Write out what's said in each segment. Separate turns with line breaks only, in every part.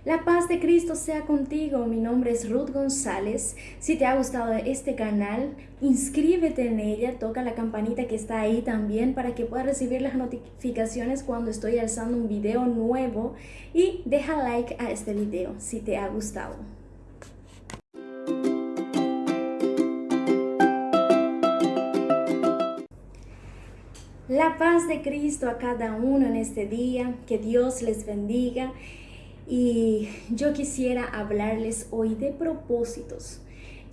La paz de Cristo sea contigo. Mi nombre es Ruth González. Si te ha gustado este canal, inscríbete en ella, toca la campanita que está ahí también para que puedas recibir las notificaciones cuando estoy alzando un video nuevo y deja like a este video si te ha gustado. La paz de Cristo a cada uno en este día, que Dios les bendiga. Y yo quisiera hablarles hoy de propósitos.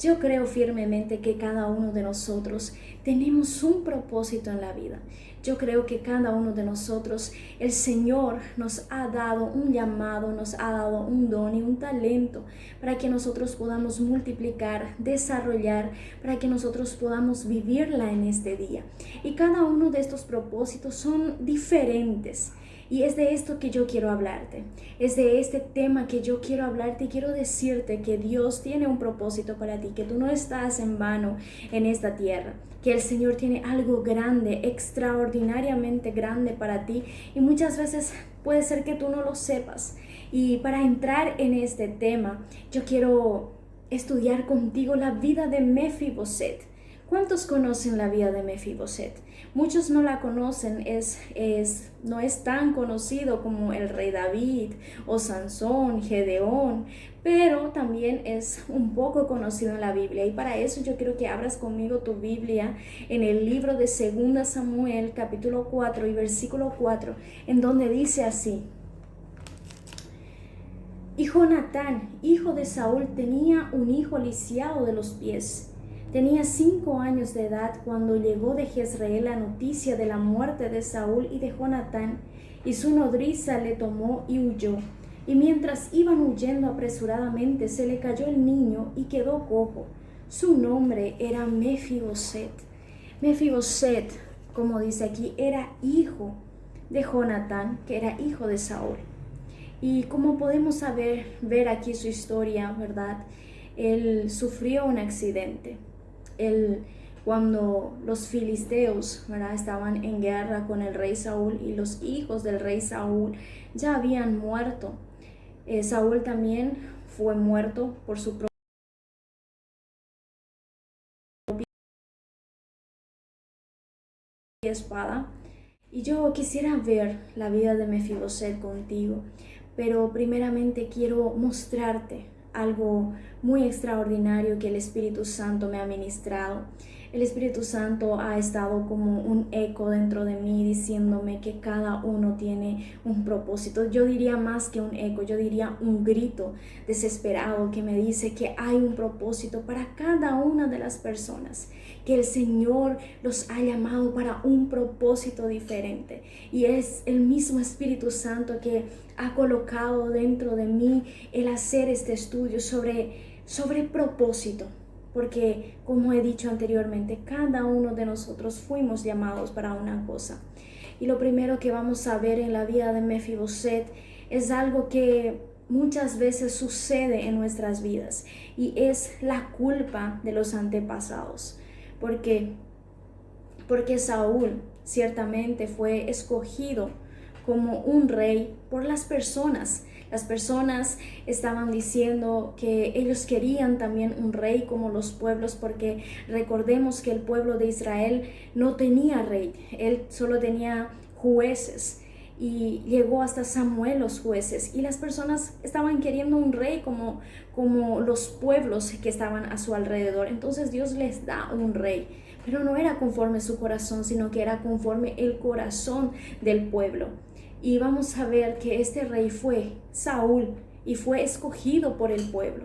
Yo creo firmemente que cada uno de nosotros tenemos un propósito en la vida. Yo creo que cada uno de nosotros, el Señor nos ha dado un llamado, nos ha dado un don y un talento para que nosotros podamos multiplicar, desarrollar, para que nosotros podamos vivirla en este día. Y cada uno de estos propósitos son diferentes. Y es de esto que yo quiero hablarte, es de este tema que yo quiero hablarte y quiero decirte que Dios tiene un propósito para ti, que tú no estás en vano en esta tierra, que el Señor tiene algo grande, extraordinariamente grande para ti y muchas veces puede ser que tú no lo sepas. Y para entrar en este tema, yo quiero estudiar contigo la vida de Mefiboset. ¿Cuántos conocen la vida de Mefiboset? Muchos no la conocen, no es tan conocido como el rey David o Sansón, Gedeón, pero también es un poco conocido en la Biblia. Y para eso yo quiero que abras conmigo tu Biblia en el libro de 2 Samuel, capítulo 4 y versículo 4, en donde dice así: Y Jonatán, hijo de Saúl, tenía un hijo lisiado de los pies. Tenía 5 años de edad cuando llegó de Jezreel la noticia de la muerte de Saúl y de Jonatán, y su nodriza le tomó y huyó. Y mientras iban huyendo apresuradamente, se le cayó el niño y quedó cojo. Su nombre era Mefiboset. Mefiboset, como dice aquí, era hijo de Jonatán, que era hijo de Saúl. Y como podemos ver aquí su historia, ¿verdad? Él sufrió un accidente. Cuando los filisteos, ¿verdad?, estaban en guerra con el rey Saúl y los hijos del rey Saúl ya habían muerto. Saúl también fue muerto por su propia espada. Y yo quisiera ver la vida de Mefiboset contigo, pero primeramente quiero mostrarte algo muy extraordinario que el Espíritu Santo me ha ministrado. El Espíritu Santo ha estado como un eco dentro de mí diciéndome que cada uno tiene un propósito. Yo diría más que un eco, yo diría un grito desesperado que me dice que hay un propósito para cada una de las personas, que el Señor los ha llamado para un propósito diferente. Y es el mismo Espíritu Santo que ha colocado dentro de mí el hacer este estudio sobre propósito. Porque, como he dicho anteriormente, cada uno de nosotros fuimos llamados para una cosa. Y lo primero que vamos a ver en la vida de Mefiboset es algo que muchas veces sucede en nuestras vidas, y es la culpa de los antepasados. ¿Por qué? Porque Saúl ciertamente fue escogido como un rey por las personas. Las personas estaban diciendo que ellos querían también un rey como los pueblos, porque recordemos que el pueblo de Israel no tenía rey, él solo tenía jueces. Y llegó hasta Samuel los jueces, y las personas estaban queriendo un rey como los pueblos que estaban a su alrededor. Entonces Dios les da un rey, pero no era conforme su corazón, sino que era conforme el corazón del pueblo. Y vamos a ver que este rey fue Saúl y fue escogido por el pueblo.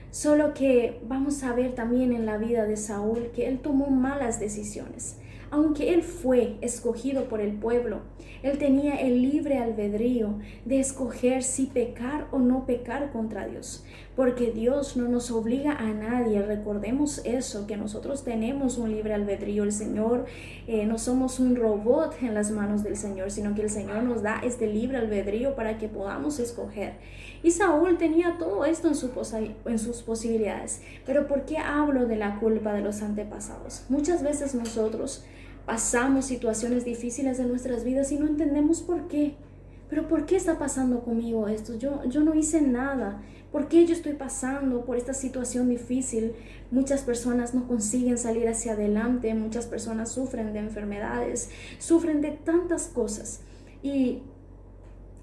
Solo que vamos a ver también en la vida de Saúl que él tomó malas decisiones. Aunque él fue escogido por el pueblo, él tenía el libre albedrío de escoger si pecar o no pecar contra Dios, porque Dios no nos obliga a nadie. Recordemos eso, que nosotros tenemos un libre albedrío. El Señor, no somos un robot en las manos del Señor, sino que el Señor nos da este libre albedrío para que podamos escoger. Y Saúl tenía todo esto en sus posibilidades. Pero ¿por qué hablo de la culpa de los antepasados? Muchas veces nosotros pasamos situaciones difíciles en nuestras vidas y no entendemos por qué. pero ¿por qué está pasando conmigo esto? Yo no hice nada. ¿Por qué yo estoy pasando por esta situación difícil? Muchas personas no consiguen salir hacia adelante, muchas personas sufren de enfermedades, sufren de tantas cosas. Y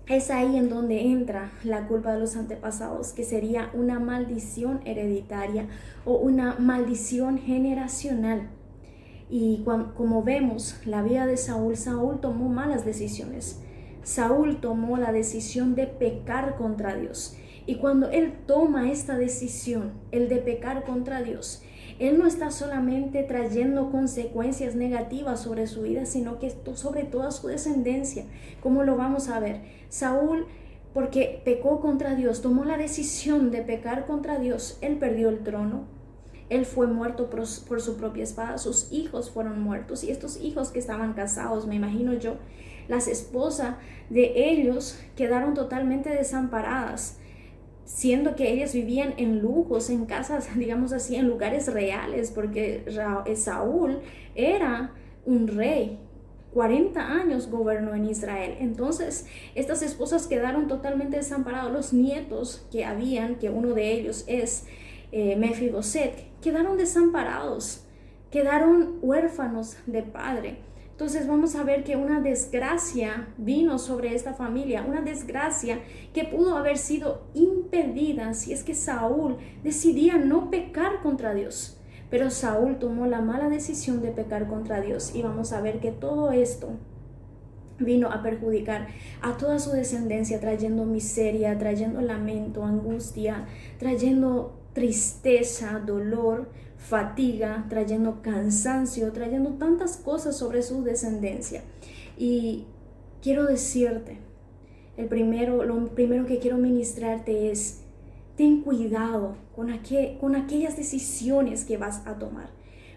es ahí en donde entra la culpa de los antepasados, que sería una maldición hereditaria o una maldición generacional. Y como vemos la vida de Saúl, Saúl tomó malas decisiones. Saúl tomó la decisión de pecar contra Dios. Y cuando él toma esta decisión, el de pecar contra Dios, él no está solamente trayendo consecuencias negativas sobre su vida, sino que sobre toda su descendencia, como lo vamos a ver. Saúl, porque pecó contra Dios, tomó la decisión de pecar contra Dios, él perdió el trono. Él fue muerto por su propia espada, sus hijos fueron muertos, y estos hijos que estaban casados, me imagino yo, las esposas de ellos quedaron totalmente desamparadas, siendo que ellas vivían en lujos, en casas, digamos así, en lugares reales, porque Saúl era un rey. 40 años gobernó en Israel. Entonces, estas esposas quedaron totalmente desamparadas. Los nietos que habían, que uno de ellos es Mefiboset, quedaron desamparados, quedaron huérfanos de padre. Entonces vamos a ver que una desgracia vino sobre esta familia, una desgracia que pudo haber sido impedida si es que Saúl decidía no pecar contra Dios. Pero Saúl tomó la mala decisión de pecar contra Dios, y vamos a ver que todo esto vino a perjudicar a toda su descendencia, trayendo miseria, trayendo lamento, angustia, trayendo tristeza, dolor, fatiga, trayendo cansancio, trayendo tantas cosas sobre su descendencia. Y quiero decirte, lo primero que quiero ministrarte es: ten cuidado con aquellas decisiones que vas a tomar,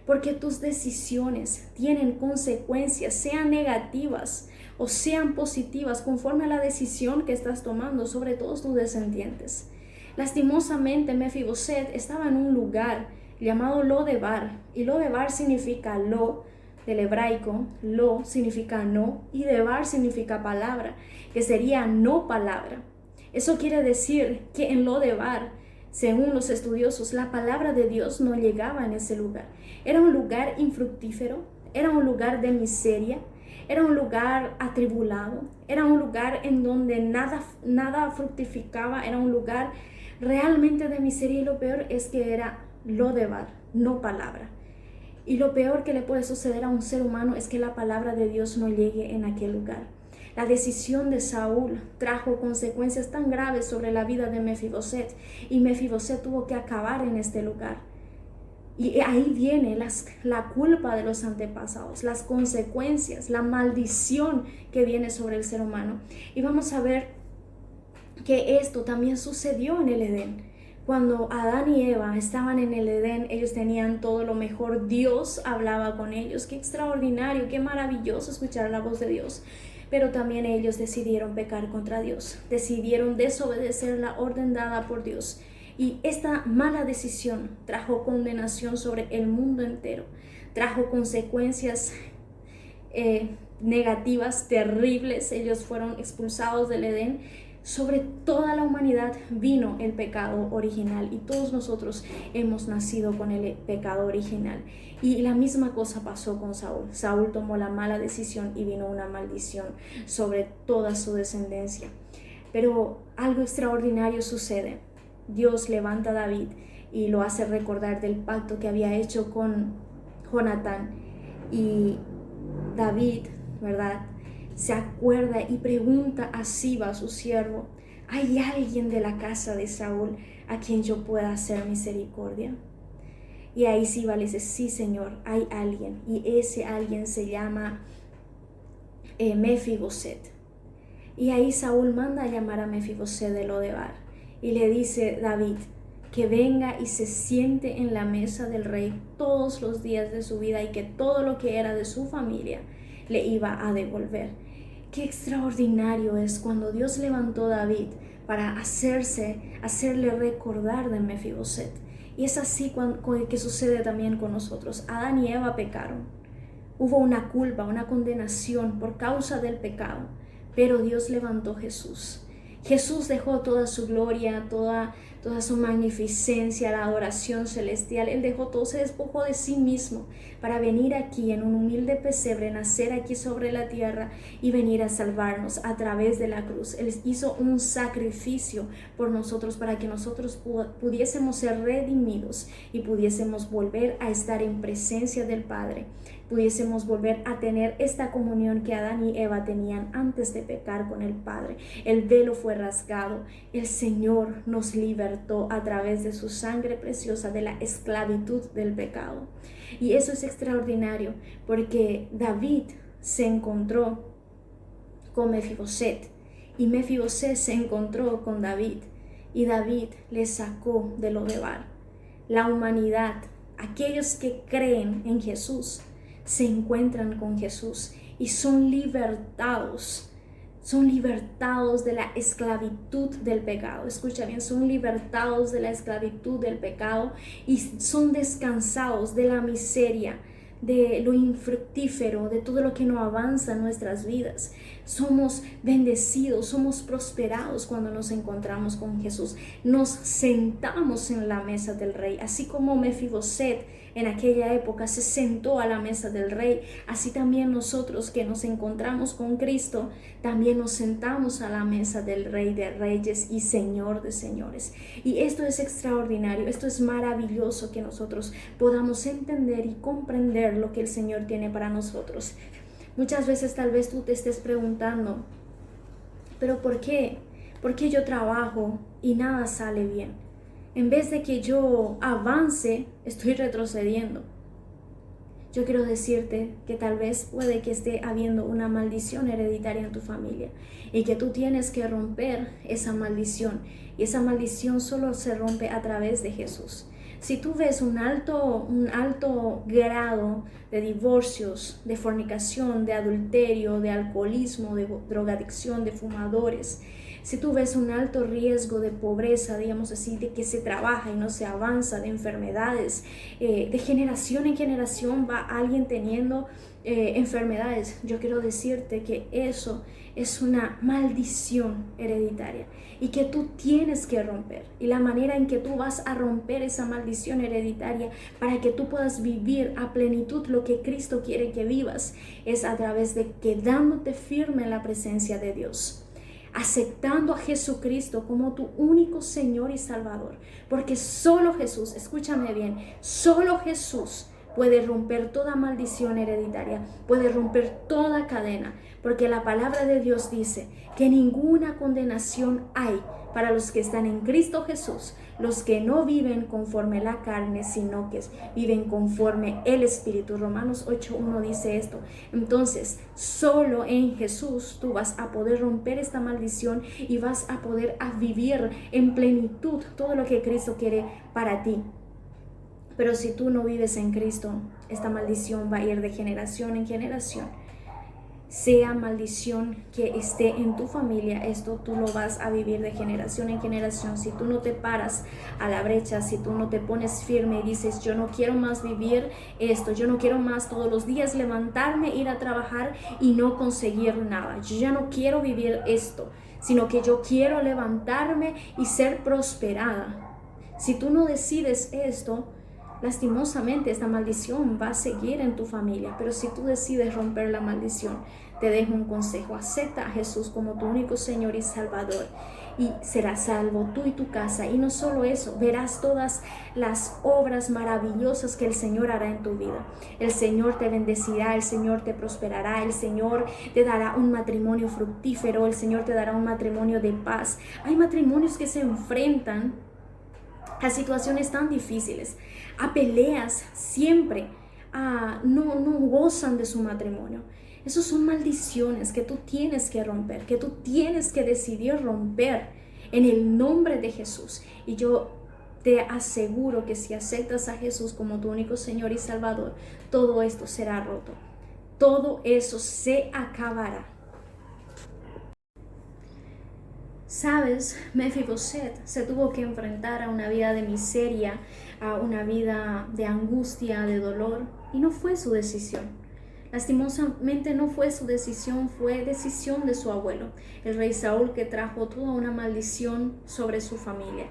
porque tus decisiones tienen consecuencias, sean negativas o sean positivas, conforme a la decisión que estás tomando sobre todos tus descendientes. Lastimosamente, Mefiboset estaba en un lugar llamado Lodebar, y Lodebar significa lo, del hebraico, lo significa no, y debar significa palabra, que sería no palabra. Eso quiere decir que en Lodebar, según los estudiosos, la palabra de Dios no llegaba en ese lugar. Era un lugar infructífero, era un lugar de miseria, era un lugar atribulado, era un lugar en donde nada fructificaba, era un lugar realmente de miseria, y lo peor es que era Lodebar, no palabra. Y lo peor que le puede suceder a un ser humano es que la palabra de Dios no llegue en aquel lugar. La decisión de Saúl trajo consecuencias tan graves sobre la vida de Mefiboset, y Mefiboset tuvo que acabar en este lugar. Y ahí viene la culpa de los antepasados, las consecuencias, la maldición que viene sobre el ser humano. Y vamos a ver que esto también sucedió en el Edén. Cuando Adán y Eva estaban en el Edén, ellos tenían todo lo mejor. Dios hablaba con ellos. Qué extraordinario, qué maravilloso escuchar la voz de Dios. Pero también ellos decidieron pecar contra Dios, decidieron desobedecer la orden dada por Dios. Y esta mala decisión trajo condenación sobre el mundo entero, trajo consecuencias negativas, terribles. Ellos fueron expulsados del Edén. Sobre toda la humanidad vino el pecado original, y todos nosotros hemos nacido con el pecado original. Y la misma cosa pasó con Saúl. Saúl tomó la mala decisión y vino una maldición sobre toda su descendencia. Pero algo extraordinario sucede. Dios levanta a David y lo hace recordar del pacto que había hecho con Jonatán. Y David, ¿verdad?, se acuerda y pregunta a Siba, su siervo: ¿hay alguien de la casa de Saúl a quien yo pueda hacer misericordia? Y ahí Siba le dice: sí, Señor, hay alguien, y ese alguien se llama Mefiboset. Y ahí Saúl manda a llamar a Mefiboset de Lodebar, y le dice David que venga y se siente en la mesa del rey todos los días de su vida, y que todo lo que era de su familia le iba a devolver. Qué extraordinario es cuando Dios levantó a David para hacerle recordar de Mefiboset. Y es así que sucede también con nosotros. Adán y Eva pecaron. Hubo una culpa, una condenación por causa del pecado. pero Dios levantó a Jesús. Jesús dejó toda su gloria, toda su magnificencia, la adoración celestial. Él dejó todo, se despojó de sí mismo para venir aquí en un humilde pesebre, nacer aquí sobre la tierra y venir a salvarnos a través de la cruz. Él hizo un sacrificio por nosotros para que nosotros pudiésemos ser redimidos y pudiésemos volver a estar en presencia del Padre, pudiésemos volver a tener esta comunión que Adán y Eva tenían antes de pecar con el Padre. El velo fue rasgado, el Señor nos libertó a través de su sangre preciosa de la esclavitud del pecado. Y eso es extraordinario, porque David se encontró con Mefiboset y Mefiboset se encontró con David y David le sacó de Lodebar. La humanidad, aquellos que creen en Jesús, se encuentran con Jesús y son libertados de la esclavitud del pecado. Escucha bien, son libertados de la esclavitud del pecado y son descansados de la miseria, de lo infructífero, de todo lo que no avanza en nuestras vidas. Somos bendecidos, somos prosperados cuando nos encontramos con Jesús. Nos sentamos en la mesa del rey, así como Mefiboset en aquella época se sentó a la mesa del rey. Así también nosotros que nos encontramos con Cristo, también nos sentamos a la mesa del Rey de Reyes y Señor de Señores. Y esto es extraordinario, esto es maravilloso, que nosotros podamos entender y comprender lo que el Señor tiene para nosotros. Muchas veces tal vez tú te estés preguntando, ¿pero por qué? ¿Por qué yo trabajo y nada sale bien? En vez de que yo avance, estoy retrocediendo. Yo quiero decirte que tal vez puede que esté habiendo una maldición hereditaria en tu familia y que tú tienes que romper esa maldición. Y esa maldición solo se rompe a través de Jesús. Si tú ves un alto grado de divorcios, de fornicación, de adulterio, de alcoholismo, de drogadicción, de fumadores, si tú ves un alto riesgo de pobreza, digamos así, de que se trabaja y no se avanza, de enfermedades, de generación en generación va alguien teniendo enfermedades, yo quiero decirte que eso es una maldición hereditaria y que tú tienes que romper. Y la manera en que tú vas a romper esa maldición hereditaria para que tú puedas vivir a plenitud lo que Cristo quiere que vivas es a través de quedándote firme en la presencia de Dios, aceptando a Jesucristo como tu único Señor y Salvador, porque solo Jesús, escúchame bien, solo Jesús puede romper toda maldición hereditaria, puede romper toda cadena, porque la palabra de Dios dice que ninguna condenación hay para los que están en Cristo Jesús, los que no viven conforme la carne, sino que viven conforme el Espíritu. Romanos 8:1 dice esto. Entonces, solo en Jesús tú vas a poder romper esta maldición y vas a poder vivir en plenitud todo lo que Cristo quiere para ti. Pero si tú no vives en Cristo, esta maldición va a ir de generación en generación. Sea maldición que esté en tu familia, esto tú lo vas a vivir de generación en generación. Si tú no te paras a la brecha, si tú no te pones firme y dices, yo no quiero más vivir esto, yo no quiero más todos los días levantarme, ir a trabajar y no conseguir nada. Yo ya no quiero vivir esto, sino que yo quiero levantarme y ser prosperada. Si tú no decides esto, lastimosamente esta maldición va a seguir en tu familia. Pero si tú decides romper la maldición, te dejo un consejo: acepta a Jesús como tu único Señor y Salvador y serás salvo tú y tu casa. Y no solo eso, verás todas las obras maravillosas que el Señor hará en tu vida. El Señor te bendecirá, el Señor te prosperará, el Señor te dará un matrimonio fructífero, el Señor te dará un matrimonio de paz. Hay matrimonios que se enfrentan a situaciones tan difíciles, a peleas siempre, no gozan de su matrimonio. Esas son maldiciones que tú tienes que romper, que tú tienes que decidir romper en el nombre de Jesús. Y yo te aseguro que si aceptas a Jesús como tu único Señor y Salvador, todo esto será roto. Todo eso se acabará. Sabes, Mefiboset se tuvo que enfrentar a una vida de miseria, a una vida de angustia, de dolor, y no fue su decisión. Lastimosamente no fue su decisión, fue decisión de su abuelo, el rey Saúl, que trajo toda una maldición sobre su familia.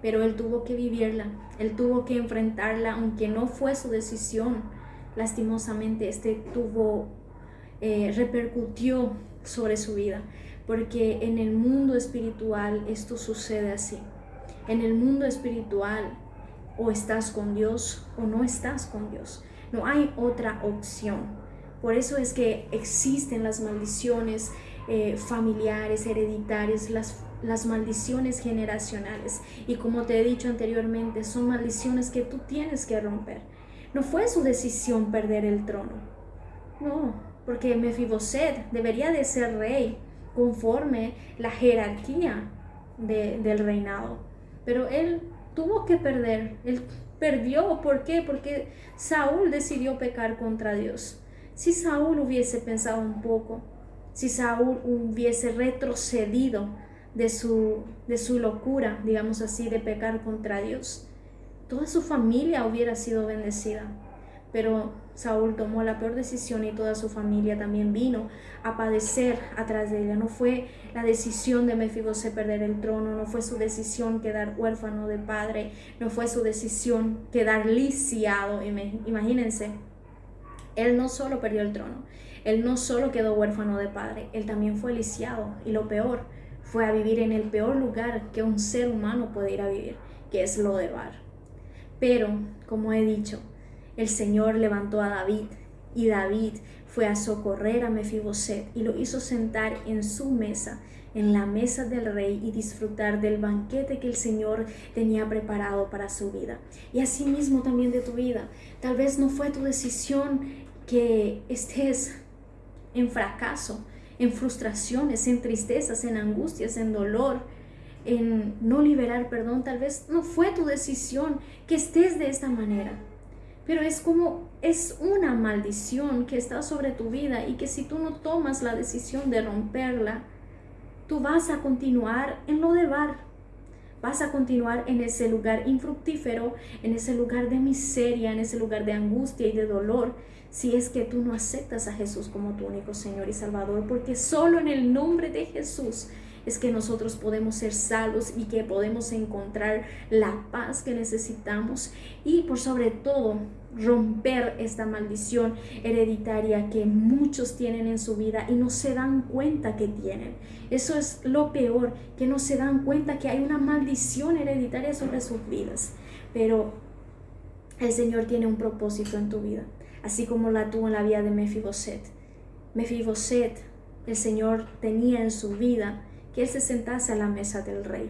Pero él tuvo que vivirla, él tuvo que enfrentarla, aunque no fue su decisión. Lastimosamente repercutió sobre su vida, porque en el mundo espiritual esto sucede así. En el mundo espiritual o estás con Dios o no estás con Dios. No hay otra opción. Por eso es que existen las maldiciones familiares, hereditarias, las maldiciones generacionales. Y como te he dicho anteriormente, son maldiciones que tú tienes que romper. No fue su decisión perder el trono. No, porque Mefiboset debería de ser rey conforme la jerarquía del reinado. Pero él tuvo que perder, él perdió. ¿Por qué? Porque Saúl decidió pecar contra Dios. Si Saúl hubiese pensado un poco, si Saúl hubiese retrocedido de su locura, digamos así, de pecar contra Dios, toda su familia hubiera sido bendecida. Pero Saúl tomó la peor decisión y toda su familia también vino a padecer atrás de ella. No fue la decisión de Mefiboset perder el trono, no fue su decisión quedar huérfano de padre, no fue su decisión quedar lisiado. Imagínense, él no solo perdió el trono, él no solo quedó huérfano de padre, él también fue lisiado. Y lo peor, fue a vivir en el peor lugar que un ser humano puede ir a vivir, que es Lodebar. Pero, como he dicho, el Señor levantó a David y David fue a socorrer a Mefiboset y lo hizo sentar en su mesa, en la mesa del rey, y disfrutar del banquete que el Señor tenía preparado para su vida. Y asimismo también de tu vida. Tal vez no fue tu decisión que estés en fracaso, en frustraciones, en tristezas, en angustias, en dolor, en no liberar perdón. Tal vez no fue tu decisión que estés de esta manera. Pero es una maldición que está sobre tu vida, y que si tú no tomas la decisión de romperla, tú vas a continuar en Lodebar. Vas a continuar en ese lugar infructífero, en ese lugar de miseria, en ese lugar de angustia y de dolor, si es que tú no aceptas a Jesús como tu único Señor y Salvador, porque solo en el nombre de Jesús es que nosotros podemos ser salvos y que podemos encontrar la paz que necesitamos, y por sobre todo romper esta maldición hereditaria que muchos tienen en su vida y no se dan cuenta que tienen. Eso es lo peor, que no se dan cuenta que hay una maldición hereditaria sobre sus vidas. Pero el Señor tiene un propósito en tu vida, así como la tuvo en la vida de Mefiboset. Mefiboset, el Señor tenía en su vida que él se sentase a la mesa del rey,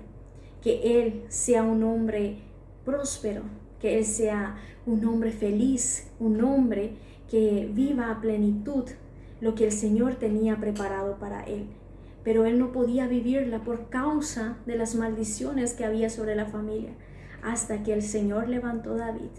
que él sea un hombre próspero, que él sea un hombre feliz, un hombre que viva a plenitud lo que el Señor tenía preparado para él. Pero él no podía vivirla por causa de las maldiciones que había sobre la familia, hasta que el Señor levantó a David,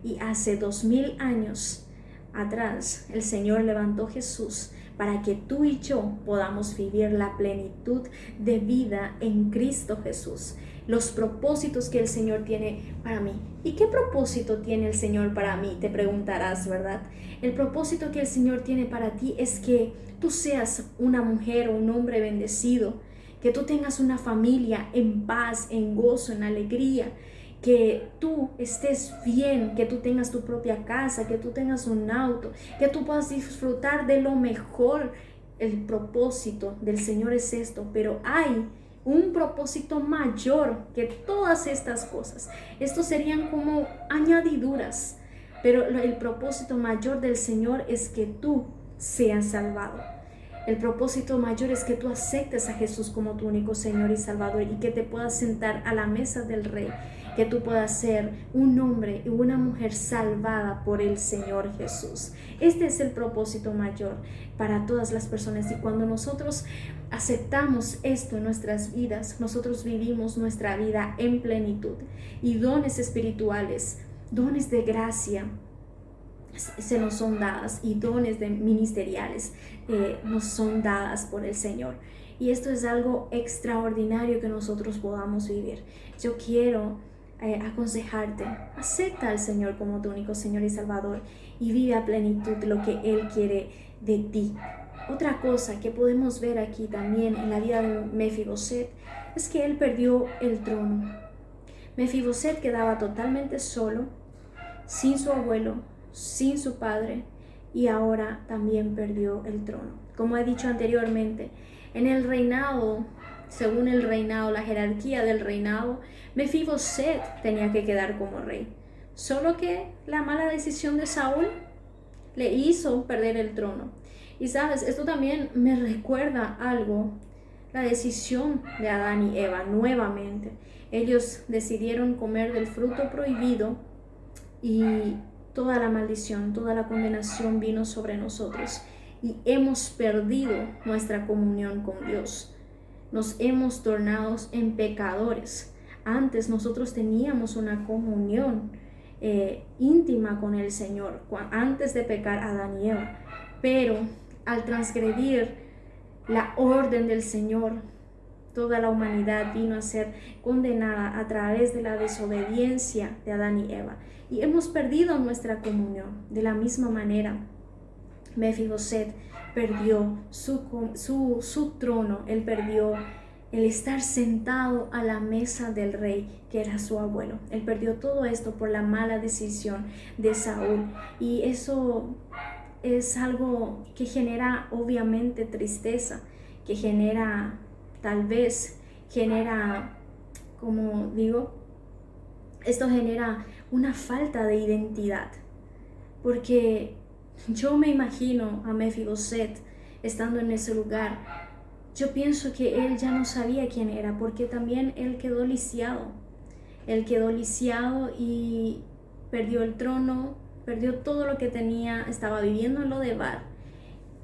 y hace 2000 años atrás el Señor levantó a Jesús para que tú y yo podamos vivir la plenitud de vida en Cristo Jesús. Los propósitos que el Señor tiene para mí. ¿Y qué propósito tiene el Señor para mí? Te preguntarás, ¿verdad? El propósito que el Señor tiene para ti es que tú seas una mujer o un hombre bendecido, que tú tengas una familia en paz, en gozo, en alegría, que tú estés bien, que tú tengas tu propia casa, que tú tengas un auto, que tú puedas disfrutar de lo mejor. El propósito del Señor es esto, pero hay un propósito mayor que todas estas cosas. Estos serían como añadiduras, pero el propósito mayor del Señor es que tú seas salvado. El propósito mayor es que tú aceptes a Jesús como tu único Señor y Salvador, y que te puedas sentar a la mesa del Rey, que tú puedas ser un hombre y una mujer salvada por el Señor Jesús. Este es el propósito mayor para todas las personas, y cuando nosotros aceptamos esto en nuestras vidas, nosotros vivimos nuestra vida en plenitud, y dones espirituales, dones de gracia se nos son dadas, y dones ministeriales nos son dadas por el Señor. Y esto es algo extraordinario que nosotros podamos vivir. Yo quiero aconsejarte. Acepta al Señor como tu único Señor y Salvador y vive a plenitud lo que Él quiere de ti. Otra cosa que podemos ver aquí también en la vida de Mefiboset es que él perdió el trono. Mefiboset quedaba totalmente solo, sin su abuelo, sin su padre, y ahora también perdió el trono. Como he dicho anteriormente, en el reinado, según el reinado, la jerarquía del reinado, Mefiboset tenía que quedar como rey. Solo que la mala decisión de Saúl le hizo perder el trono. Y sabes, esto también me recuerda algo, la decisión de Adán y Eva nuevamente. Ellos decidieron comer del fruto prohibido y toda la maldición, toda la condenación vino sobre nosotros y hemos perdido nuestra comunión con Dios. Nos hemos tornado en pecadores. Antes nosotros teníamos una comunión íntima con el Señor, antes de pecar Adán y Eva, pero al transgredir la orden del Señor, toda la humanidad vino a ser condenada a través de la desobediencia de Adán y Eva y hemos perdido nuestra comunión. De la misma manera, Mefiboset perdió su trono, él perdió el estar sentado a la mesa del rey, que era su abuelo. Él perdió todo esto por la mala decisión de Saúl y eso es algo que genera obviamente tristeza, que genera, tal vez genera, como digo, esto genera una falta de identidad, porque yo me imagino a Mefiboset estando en ese lugar. Yo pienso que él ya no sabía quién era, porque también él quedó lisiado. Él quedó lisiado y perdió el trono, perdió todo lo que tenía, estaba viviendo en Lodebar.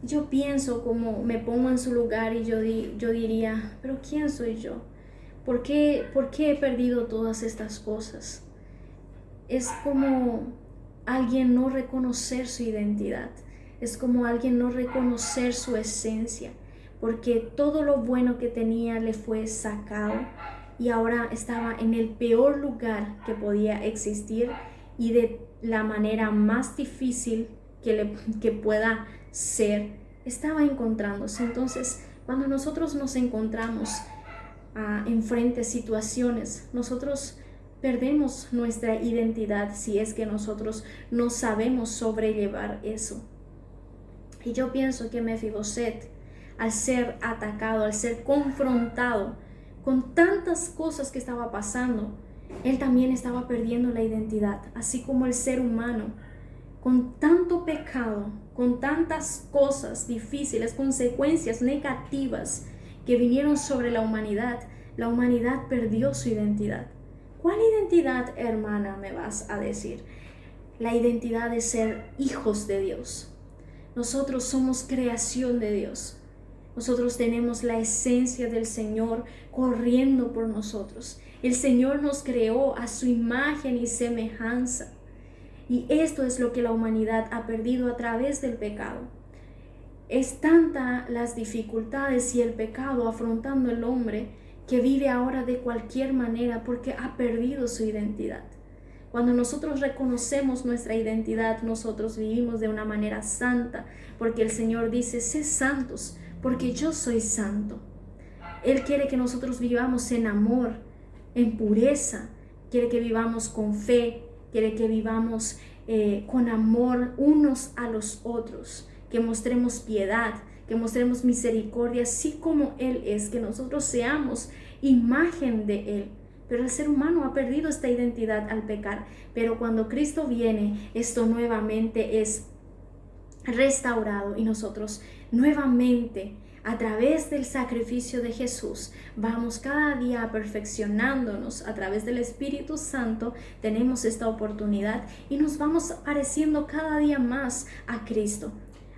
Yo pienso, como me pongo en su lugar y yo diría, pero ¿quién soy yo? ¿Por qué he perdido todas estas cosas? Es como alguien no reconocer su identidad, es como alguien no reconocer su esencia, porque todo lo bueno que tenía le fue sacado y ahora estaba en el peor lugar que podía existir y de la manera más difícil que pueda ser, estaba encontrándose. Entonces, cuando nosotros nos encontramos enfrente a situaciones, nosotros perdemos nuestra identidad si es que nosotros no sabemos sobrellevar eso. Y yo pienso que Mefiboset, al ser atacado, al ser confrontado con tantas cosas que estaba pasando, él también estaba perdiendo la identidad, así como el ser humano, con tanto pecado, con tantas cosas difíciles, consecuencias negativas que vinieron sobre la humanidad perdió su identidad. ¿Cuál identidad, hermana, me vas a decir? La identidad de ser hijos de Dios. Nosotros somos creación de Dios. Nosotros tenemos la esencia del Señor corriendo por nosotros. El Señor nos creó a su imagen y semejanza. Y esto es lo que la humanidad ha perdido a través del pecado. Es tanta las dificultades y el pecado afrontando al hombre que vive ahora de cualquier manera porque ha perdido su identidad. Cuando nosotros reconocemos nuestra identidad, nosotros vivimos de una manera santa, porque el Señor dice, sé santos, porque yo soy santo. Él quiere que nosotros vivamos en amor, en pureza, quiere que vivamos con fe, quiere que vivamos con amor unos a los otros, que mostremos piedad, que mostremos misericordia, así como Él es, que nosotros seamos imagen de Él. Pero el ser humano ha perdido esta identidad al pecar. Pero cuando Cristo viene, esto nuevamente es restaurado y nosotros nuevamente, a través del sacrificio de Jesús, vamos cada día perfeccionándonos a través del Espíritu Santo. Tenemos esta oportunidad y nos vamos pareciendo cada día más a Cristo,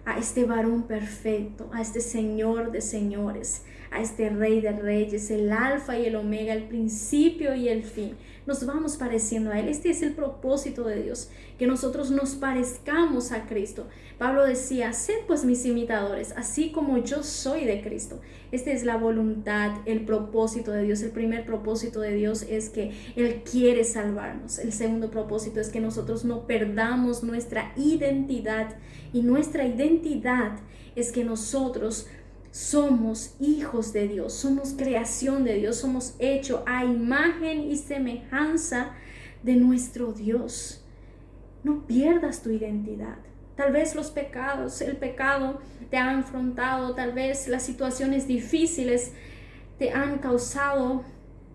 a este varón perfecto, a este Señor de señores, a este Rey de reyes, el Alfa y el Omega, el principio y el fin. nos vamos pareciendo a Él. Este es el propósito de Dios, que nosotros nos parezcamos a Cristo. Pablo decía, sed pues mis imitadores, así como yo soy de Cristo. Esta es la voluntad, el propósito de Dios. El primer propósito de Dios es que Él quiere salvarnos. El segundo propósito es que nosotros no perdamos nuestra identidad. Y nuestra identidad es que nosotros somos hijos de Dios, somos creación de Dios, somos hechos a imagen y semejanza de nuestro Dios. No pierdas tu identidad. Tal vez los pecados, el pecado te ha afrontado, tal vez las situaciones difíciles te han causado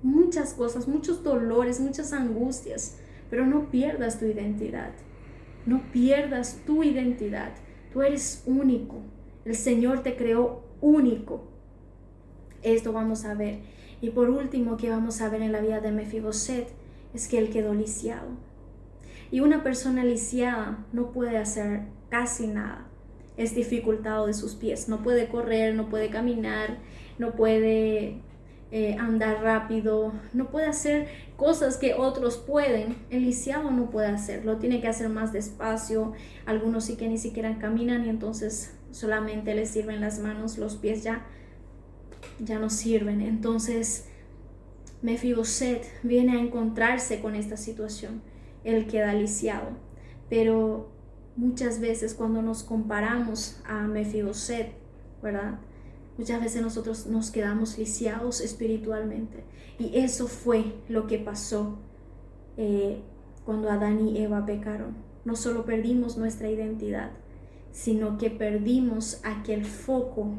muchas cosas, muchos dolores, muchas angustias, pero no pierdas tu identidad. No pierdas tu identidad. Tú eres único. El Señor te creó único. Esto vamos a ver. Y por último, que vamos a ver en la vida de Mefiboset es que él quedó lisiado. Y una persona lisiada no puede hacer casi nada. Es dificultado de sus pies. No puede correr, no puede caminar, no puede andar rápido, no puede hacer cosas que otros pueden. El lisiado no puede hacerlo, tiene que hacer más despacio. Algunos sí que ni siquiera caminan y entonces solamente les sirven las manos, los pies ya no sirven. Entonces Mefiboset viene a encontrarse con esta situación. Él queda lisiado, pero muchas veces cuando nos comparamos a Mefiboset, ¿verdad? Muchas veces nosotros nos quedamos lisiados espiritualmente. Y eso fue lo que pasó cuando Adán y Eva pecaron. No solo perdimos nuestra identidad, sino que perdimos aquel foco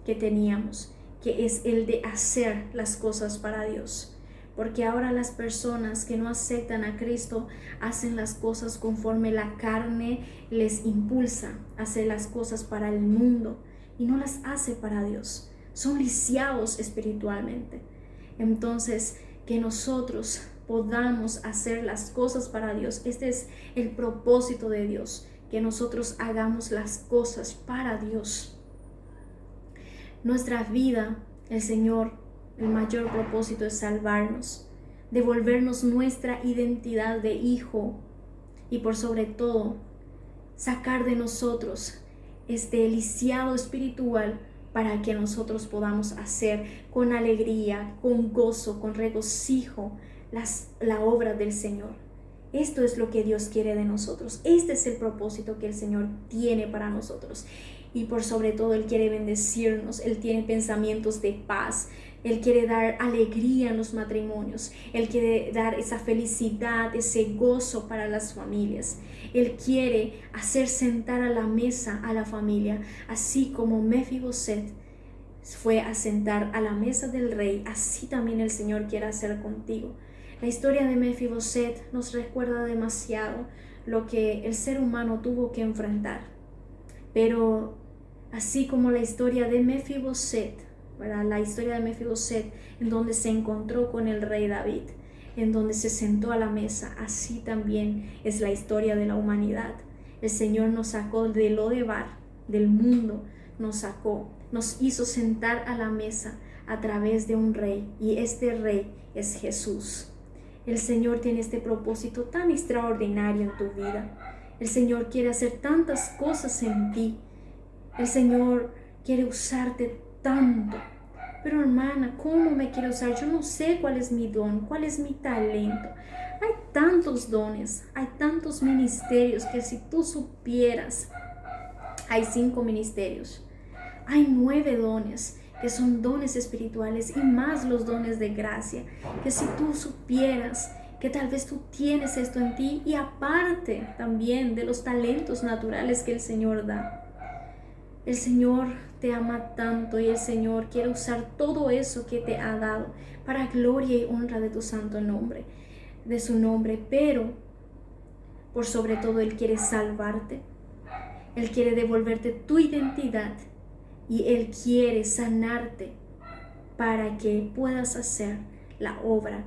que teníamos, que es el de hacer las cosas para Dios. Porque ahora las personas que no aceptan a Cristo hacen las cosas conforme la carne les impulsa a hacer las cosas para el mundo y no las hace para Dios. Son lisiados espiritualmente. Entonces, que nosotros podamos hacer las cosas para Dios. Este es el propósito de Dios, que nosotros hagamos las cosas para Dios. Nuestra vida, el Señor, el mayor propósito es salvarnos, devolvernos nuestra identidad de hijo y por sobre todo, sacar de nosotros este lisiado espiritual para que nosotros podamos hacer con alegría, con gozo, con regocijo la obra del Señor. Esto es lo que Dios quiere de nosotros. Este es el propósito que el Señor tiene para nosotros. Y por sobre todo Él quiere bendecirnos. Él tiene pensamientos de paz. Él quiere dar alegría en los matrimonios. Él quiere dar esa felicidad, ese gozo para las familias. Él quiere hacer sentar a la mesa a la familia, así como Mefiboset fue a sentar a la mesa del rey, así también el Señor quiere hacer contigo. La historia de Mefiboset nos recuerda demasiado lo que el ser humano tuvo que enfrentar. Pero así como la historia de Mefiboset, ¿verdad? La historia de Mefiboset en donde se encontró con el rey David, en donde se sentó a la mesa, así también es la historia de la humanidad. El Señor nos sacó de Lodebar, del mundo, nos sacó, nos hizo sentar a la mesa a través de un rey, y este rey es Jesús. El Señor tiene este propósito tan extraordinario en tu vida. El Señor quiere hacer tantas cosas en ti. El Señor quiere usarte tanto. Pero hermana, ¿cómo me quiere usar? Yo no sé cuál es mi don, cuál es mi talento. Hay tantos dones, hay tantos ministerios que si tú supieras, hay 5 ministerios. Hay 9 dones que son dones espirituales y más los dones de gracia, que si tú supieras que tal vez tú tienes esto en ti y aparte también de los talentos naturales que el Señor da. El Señor te ama tanto y el Señor quiere usar todo eso que te ha dado para gloria y honra de tu santo nombre, de su nombre, pero por sobre todo Él quiere salvarte, Él quiere devolverte tu identidad y Él quiere sanarte para que puedas hacer la obra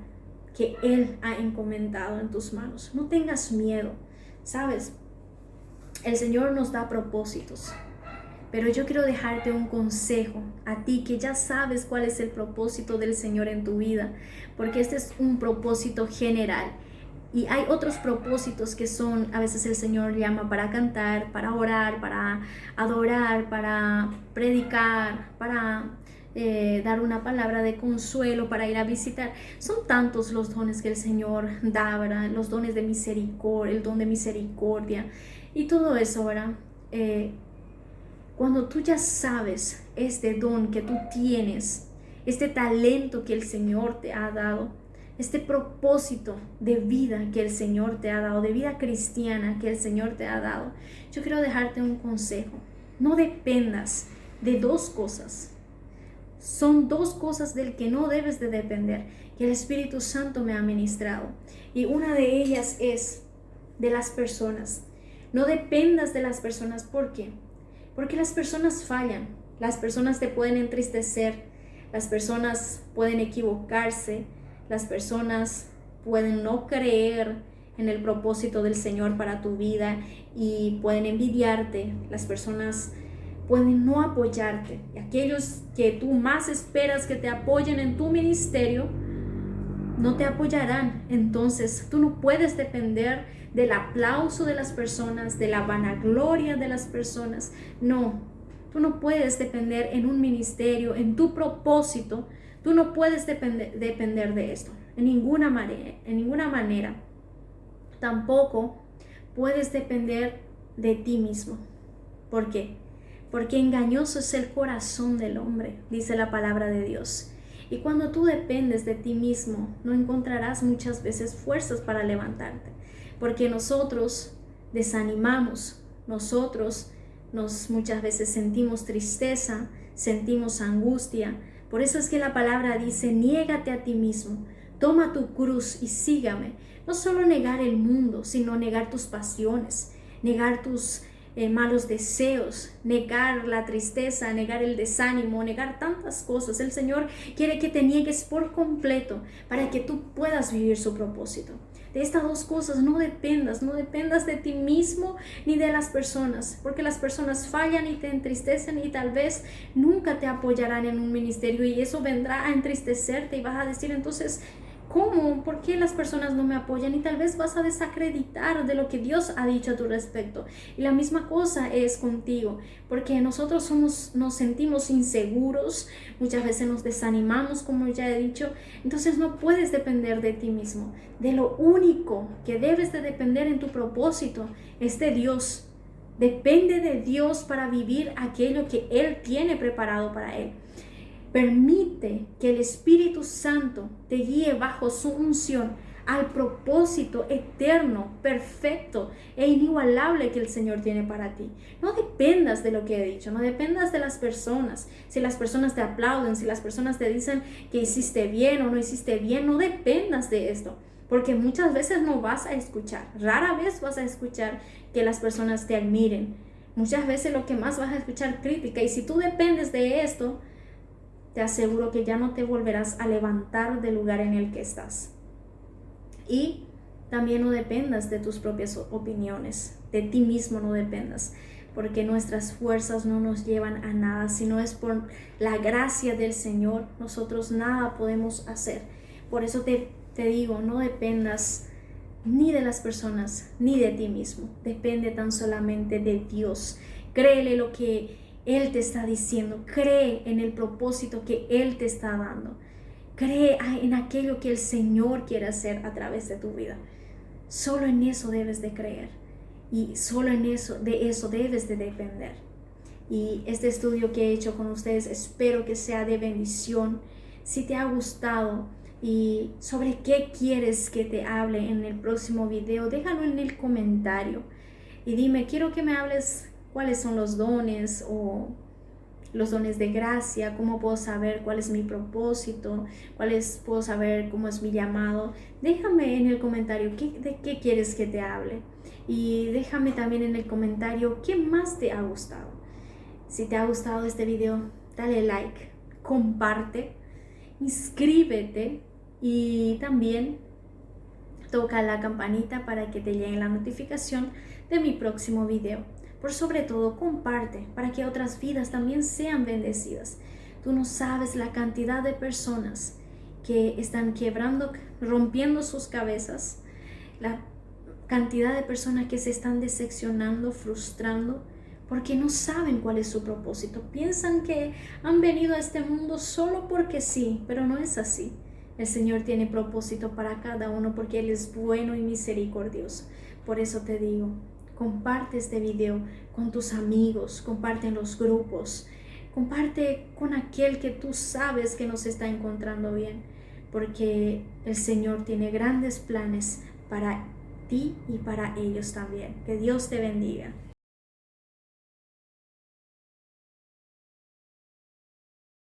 que Él ha encomendado en tus manos. No tengas miedo, ¿sabes? El Señor nos da propósitos, pero yo quiero dejarte un consejo a ti que ya sabes cuál es el propósito del Señor en tu vida, porque este es un propósito general. Y hay otros propósitos que son, a veces el Señor llama para cantar, para orar, para adorar, para predicar, para dar una palabra de consuelo, para ir a visitar. Son tantos los dones que el Señor da, ¿verdad? Los dones de misericordia, el don de misericordia y todo eso, ¿verdad? Cuando tú ya sabes este don que tú tienes, este talento que el Señor te ha dado, este propósito de vida que el Señor te ha dado, de vida cristiana que el Señor te ha dado, yo quiero dejarte un consejo. No dependas de dos cosas. Son dos cosas del que no debes de depender, que el Espíritu Santo me ha ministrado. Y una de ellas es de las personas. No dependas de las personas. ¿Por qué? Porque las personas fallan. Las personas te pueden entristecer. Las personas pueden equivocarse. Las personas pueden no creer en el propósito del Señor para tu vida y pueden envidiarte. Las personas pueden no apoyarte. Y aquellos que tú más esperas que te apoyen en tu ministerio, no te apoyarán. Entonces tú no puedes depender del aplauso de las personas, de la vanagloria de las personas. No, tú no puedes depender en un ministerio, en tu propósito. Tú no puedes depender de esto, en ninguna manera. Tampoco puedes depender de ti mismo. ¿Por qué? Porque engañoso es el corazón del hombre, dice la palabra de Dios. Y cuando tú dependes de ti mismo, no encontrarás muchas veces fuerzas para levantarte. Porque nosotros desanimamos, nosotros muchas veces sentimos tristeza, sentimos angustia. Por eso es que la palabra dice, niégate a ti mismo, toma tu cruz y sígame. No solo negar el mundo, sino negar tus pasiones, negar tus malos deseos, negar la tristeza, negar el desánimo, negar tantas cosas. El Señor quiere que te niegues por completo para que tú puedas vivir su propósito. De estas dos cosas no dependas de ti mismo ni de las personas, porque las personas fallan y te entristecen y tal vez nunca te apoyarán en un ministerio y eso vendrá a entristecerte y vas a decir entonces, ¿cómo? ¿Por qué las personas no me apoyan? Y tal vez vas a desacreditar de lo que Dios ha dicho a tu respecto. Y la misma cosa es contigo, porque nosotros nos sentimos inseguros, muchas veces nos desanimamos, como ya he dicho. Entonces no puedes depender de ti mismo. De lo único que debes de depender en tu propósito es de Dios. Depende de Dios para vivir aquello que Él tiene preparado para Él. Permite que el Espíritu Santo te guíe bajo su unción al propósito eterno, perfecto e inigualable que el Señor tiene para ti. No dependas de lo que he dicho, no dependas de las personas. Si las personas te aplauden, si las personas te dicen que hiciste bien o no hiciste bien, no dependas de esto. Porque muchas veces no vas a escuchar, rara vez vas a escuchar que las personas te admiren. Muchas veces lo que más vas a escuchar crítica. Y si tú dependes de esto, te aseguro que ya no te volverás a levantar del lugar en el que estás. Y también no dependas de tus propias opiniones, de ti mismo no dependas, porque nuestras fuerzas no nos llevan a nada. Si no es por la gracia del Señor, nosotros nada podemos hacer. Por eso te digo, no dependas ni de las personas, ni de ti mismo. Depende tan solamente de Dios. Créele lo que Él te está diciendo, cree en el propósito que Él te está dando, cree en aquello que el Señor quiere hacer a través de tu vida. Solo en eso debes de creer y solo de eso debes de depender. Y este estudio que he hecho con ustedes espero que sea de bendición. Si te ha gustado y sobre qué quieres que te hable en el próximo video, déjalo en el comentario y dime, quiero que me hables cuáles son los dones o los dones de gracia, cómo puedo saber cuál es mi propósito, puedo saber cómo es mi llamado. Déjame en el comentario de qué quieres que te hable y déjame también en el comentario qué más te ha gustado. Si te ha gustado este video, dale like, comparte, inscríbete y también toca la campanita para que te llegue la notificación de mi próximo video. Por sobre todo, comparte para que otras vidas también sean bendecidas. Tú no sabes la cantidad de personas que están quebrando, rompiendo sus cabezas, la cantidad de personas que se están decepcionando, frustrando, porque no saben cuál es su propósito. Piensan que han venido a este mundo solo porque sí, pero no es así. El Señor tiene propósito para cada uno porque Él es bueno y misericordioso. Por eso te digo, comparte este video con tus amigos, comparte en los grupos, comparte con aquel que tú sabes que nos está encontrando bien, porque el Señor tiene grandes planes para ti y para ellos también. Que Dios te bendiga.